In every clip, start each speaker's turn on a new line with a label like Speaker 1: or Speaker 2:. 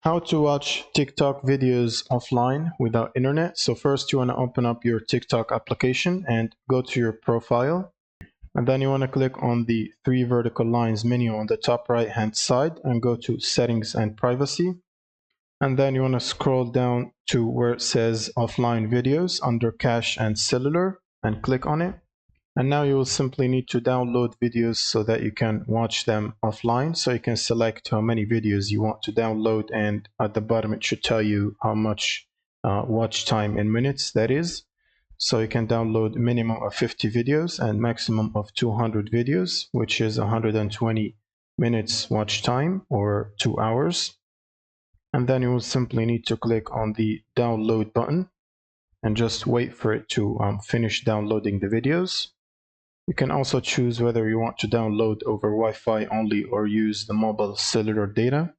Speaker 1: How to watch TikTok videos offline without internet. So first you want to open up your TikTok application and go to your profile. And then you want to click on the three vertical lines menu on the top right hand side and go to settings and privacy. And then you want to scroll down to where it says offline videos under cache and cellular and click on it. And now you will simply need to download videos so that you can watch them offline. So you can select how many videos you want to download, and at the bottom it should tell you how much watch time in minutes that is. So you can download a minimum of 50 videos and maximum of 200 videos, which is 120 minutes watch time or 2 hours. And then you will simply need to click on the download button and just wait for it to finish downloading the videos. You can also choose whether you want to download over Wi-Fi only or use the mobile cellular data.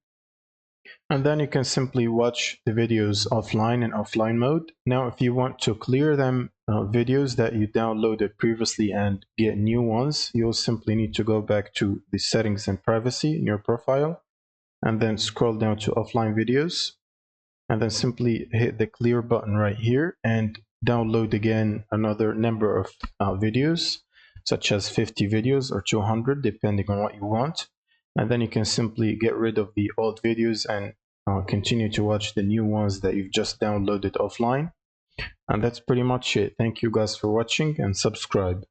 Speaker 1: And then you can simply watch the videos offline in offline mode. Now, if you want to clear them videos that you downloaded previously and get new ones, you'll simply need to go back to the settings and privacy in your profile and then scroll down to offline videos and then simply hit the clear button right here and download again another number of videos, such as 50 videos or 200, depending on what you want. And then you can simply get rid of the old videos and continue to watch the new ones that you've just downloaded offline. And that's pretty much it. Thank you guys for watching and subscribe.